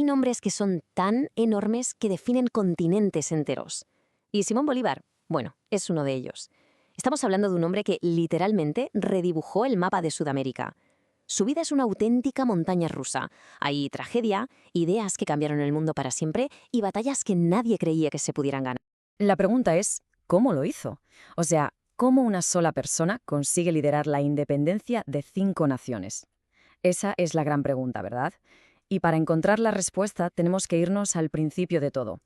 nombres que son tan enormes que definen continentes enteros. Y Simón Bolívar, bueno, es uno de ellos. Estamos hablando de un hombre que literalmente redibujó el mapa de Sudamérica. Su vida es una auténtica montaña rusa. Hay tragedia, ideas que cambiaron el mundo para siempre y batallas que nadie creía que se pudieran ganar. La pregunta es, ¿cómo lo hizo? O sea, ¿cómo una sola persona consigue liderar la independencia de 5 naciones? Esa es la gran pregunta, ¿verdad? Y para encontrar la respuesta tenemos que irnos al principio de todo.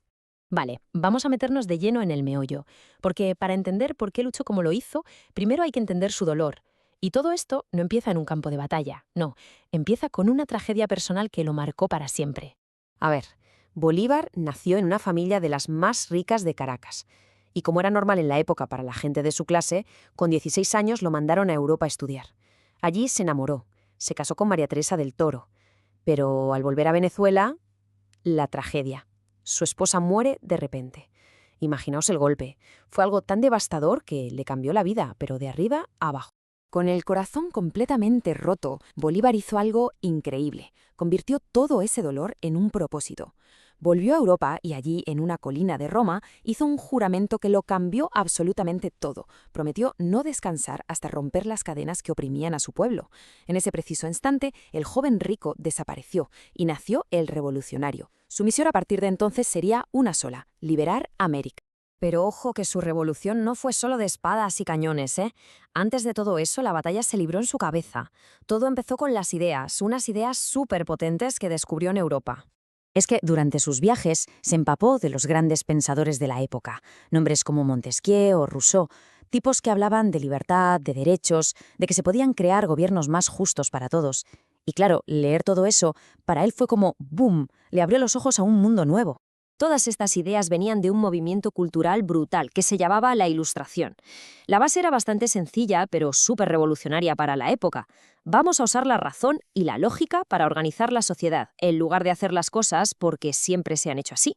Vale, vamos a meternos de lleno en el meollo, porque para entender por qué luchó como lo hizo, primero hay que entender su dolor. Y todo esto no empieza en un campo de batalla, no, empieza con una tragedia personal que lo marcó para siempre. A ver, Bolívar nació en una familia de las más ricas de Caracas. Y como era normal en la época para la gente de su clase, con 16 años lo mandaron a Europa a estudiar. Allí se enamoró, se casó con María Teresa del Toro. Pero al volver a Venezuela, la tragedia. Su esposa muere de repente. Imaginaos el golpe. Fue algo tan devastador que le cambió la vida, pero de arriba a abajo. Con el corazón completamente roto, Bolívar hizo algo increíble. Convirtió todo ese dolor en un propósito. Volvió a Europa y allí, en una colina de Roma, hizo un juramento que lo cambió absolutamente todo. Prometió no descansar hasta romper las cadenas que oprimían a su pueblo. En ese preciso instante, el joven rico desapareció y nació el revolucionario. Su misión a partir de entonces sería una sola: liberar América. Pero ojo que su revolución no fue solo de espadas y cañones, ¿eh? Antes de todo eso, la batalla se libró en su cabeza. Todo empezó con las ideas, unas ideas súper potentes que descubrió en Europa. Es que durante sus viajes se empapó de los grandes pensadores de la época, nombres como Montesquieu o Rousseau, tipos que hablaban de libertad, de derechos, de que se podían crear gobiernos más justos para todos. Y claro, leer todo eso, para él fue como ¡boom!, le abrió los ojos a un mundo nuevo. Todas estas ideas venían de un movimiento cultural brutal que se llamaba la Ilustración. La base era bastante sencilla, pero súper revolucionaria para la época. Vamos a usar la razón y la lógica para organizar la sociedad, en lugar de hacer las cosas porque siempre se han hecho así.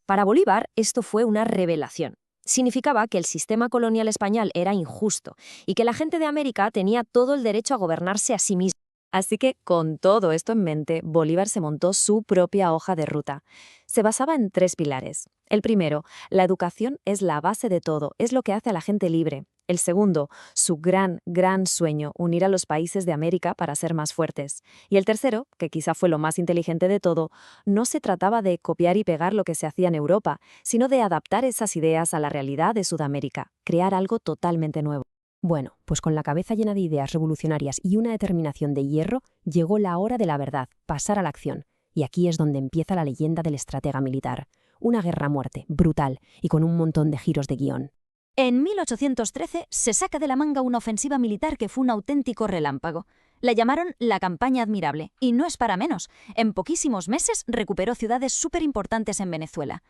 Para Bolívar, esto fue una revelación. Significaba que el sistema colonial español era injusto y que la gente de América tenía todo el derecho a gobernarse a sí misma. Así que, con todo esto en mente, Bolívar se montó su propia hoja de ruta. Se basaba en 3 pilares. El primero, la educación es la base de todo, es lo que hace a la gente libre. El segundo, su gran sueño, unir a los países de América para ser más fuertes. Y el tercero, que quizá fue lo más inteligente de todo, no se trataba de copiar y pegar lo que se hacía en Europa, sino de adaptar esas ideas a la realidad de Sudamérica, crear algo totalmente nuevo. Bueno, pues con la cabeza llena de ideas revolucionarias y una determinación de hierro, llegó la hora de la verdad, pasar a la acción. Y aquí es donde empieza la leyenda del estratega militar. Una guerra a muerte, brutal y con un montón de giros de guión. En 1813 se saca de la manga una ofensiva militar que fue un auténtico relámpago. La llamaron la Campaña Admirable, y no es para menos. En poquísimos meses recuperó ciudades súper importantes en Venezuela.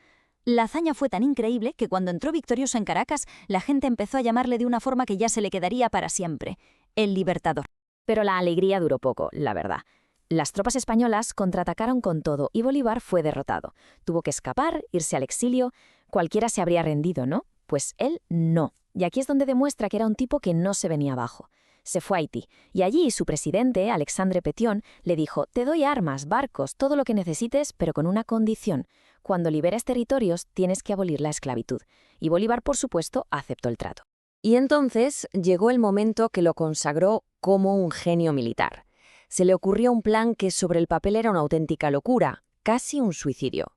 La hazaña fue tan increíble que cuando entró victorioso en Caracas, la gente empezó a llamarle de una forma que ya se le quedaría para siempre: el Libertador. Pero la alegría duró poco, la verdad. Las tropas españolas contraatacaron con todo y Bolívar fue derrotado. Tuvo que escapar, irse al exilio. Cualquiera se habría rendido, ¿no? Pues él no. Y aquí es donde demuestra que era un tipo que no se venía abajo. Se fue a Haití, y allí su presidente, Alexandre Pétion, le dijo: te doy armas, barcos, todo lo que necesites, pero con una condición. Cuando liberes territorios, tienes que abolir la esclavitud. Y Bolívar, por supuesto, aceptó el trato. Y entonces llegó el momento que lo consagró como un genio militar. Se le ocurrió un plan que sobre el papel era una auténtica locura, casi un suicidio.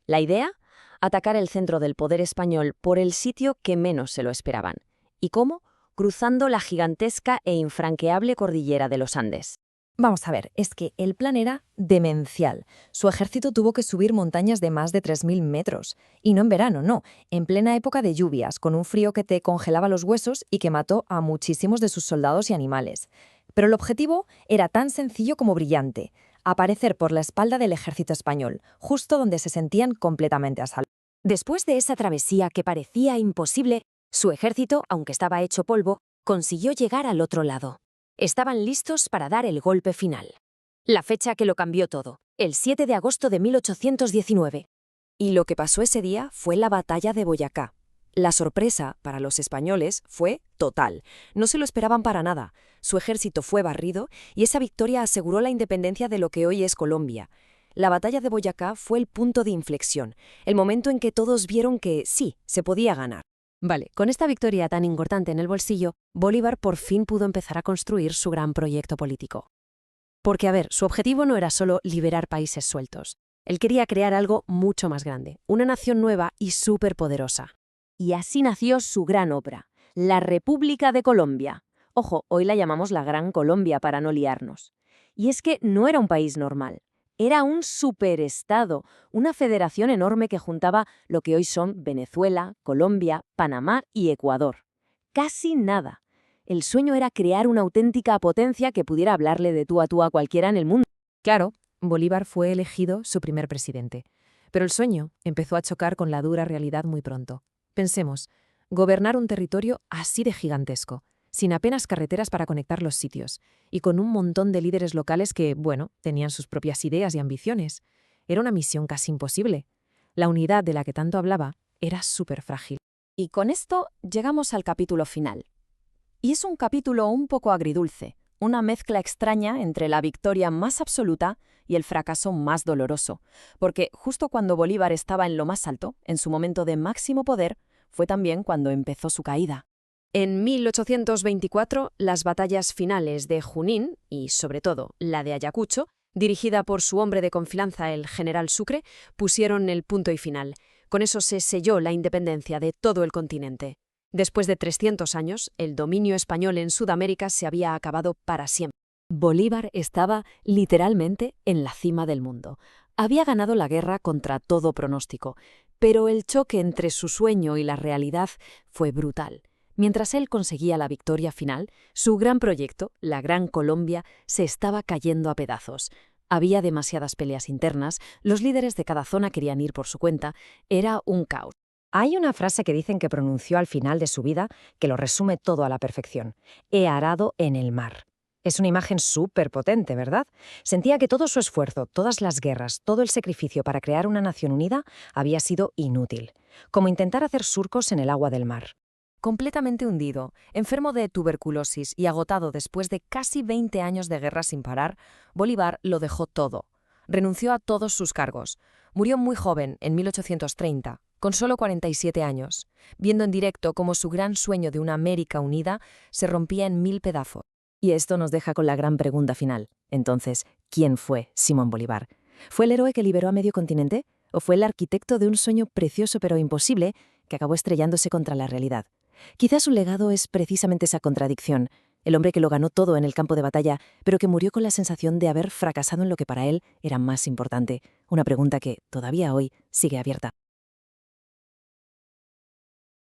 La idea: atacar el centro del poder español por el sitio que menos se lo esperaban. ¿Y cómo? Cruzando la gigantesca e infranqueable cordillera de los Andes. Vamos a ver, es que el plan era demencial. Su ejército tuvo que subir montañas de más de 3000 metros. Y no en verano, no, en plena época de lluvias, con un frío que te congelaba los huesos y que mató a muchísimos de sus soldados y animales. Pero el objetivo era tan sencillo como brillante: aparecer por la espalda del ejército español, justo donde se sentían completamente a salvo. Después de esa travesía que parecía imposible, su ejército, aunque estaba hecho polvo, consiguió llegar al otro lado. Estaban listos para dar el golpe final. La fecha que lo cambió todo, el 7 de agosto de 1819. Y lo que pasó ese día fue la batalla de Boyacá. La sorpresa para los españoles fue total. No se lo esperaban para nada. Su ejército fue barrido y esa victoria aseguró la independencia de lo que hoy es Colombia. La batalla de Boyacá fue el punto de inflexión, el momento en que todos vieron que sí, se podía ganar. Vale, con esta victoria tan importante en el bolsillo, Bolívar por fin pudo empezar a construir su gran proyecto político. Porque, a ver, su objetivo no era solo liberar países sueltos. Él quería crear algo mucho más grande, una nación nueva y superpoderosa. Y así nació su gran obra, la República de Colombia. Ojo, hoy la llamamos la Gran Colombia para no liarnos. Y es que no era un país normal. Era un superestado, una federación enorme que juntaba lo que hoy son Venezuela, Colombia, Panamá y Ecuador. Casi nada. El sueño era crear una auténtica potencia que pudiera hablarle de tú a cualquiera en el mundo. Claro, Bolívar fue elegido su primer presidente. Pero el sueño empezó a chocar con la dura realidad muy pronto. Pensemos, gobernar un territorio así de gigantesco, sin apenas carreteras para conectar los sitios, y con un montón de líderes locales que, bueno, tenían sus propias ideas y ambiciones. Era una misión casi imposible. La unidad de la que tanto hablaba era súper frágil. Y con esto llegamos al capítulo final. Y es un capítulo un poco agridulce, una mezcla extraña entre la victoria más absoluta y el fracaso más doloroso, porque justo cuando Bolívar estaba en lo más alto, en su momento de máximo poder, fue también cuando empezó su caída. En 1824, las batallas finales de Junín, y sobre todo la de Ayacucho, dirigida por su hombre de confianza, el general Sucre, pusieron el punto y final. Con eso se selló la independencia de todo el continente. Después de 300 años, el dominio español en Sudamérica se había acabado para siempre. Bolívar estaba literalmente en la cima del mundo. Había ganado la guerra contra todo pronóstico, pero el choque entre su sueño y la realidad fue brutal. Mientras él conseguía la victoria final, su gran proyecto, la Gran Colombia, se estaba cayendo a pedazos. Había demasiadas peleas internas, los líderes de cada zona querían ir por su cuenta, era un caos. Hay una frase que dicen que pronunció al final de su vida que lo resume todo a la perfección. He arado en el mar. Es una imagen súper potente, ¿verdad? Sentía que todo su esfuerzo, todas las guerras, todo el sacrificio para crear una nación unida había sido inútil, como intentar hacer surcos en el agua del mar. Completamente hundido, enfermo de tuberculosis y agotado después de casi 20 años de guerra sin parar, Bolívar lo dejó todo. Renunció a todos sus cargos. Murió muy joven, en 1830, con solo 47 años, viendo en directo cómo su gran sueño de una América unida se rompía en 1000 pedazos. Y esto nos deja con la gran pregunta final. Entonces, ¿quién fue Simón Bolívar? ¿Fue el héroe que liberó a medio continente? ¿O fue el arquitecto de un sueño precioso pero imposible que acabó estrellándose contra la realidad? Quizás su legado es precisamente esa contradicción, el hombre que lo ganó todo en el campo de batalla, pero que murió con la sensación de haber fracasado en lo que para él era más importante, una pregunta que todavía hoy sigue abierta.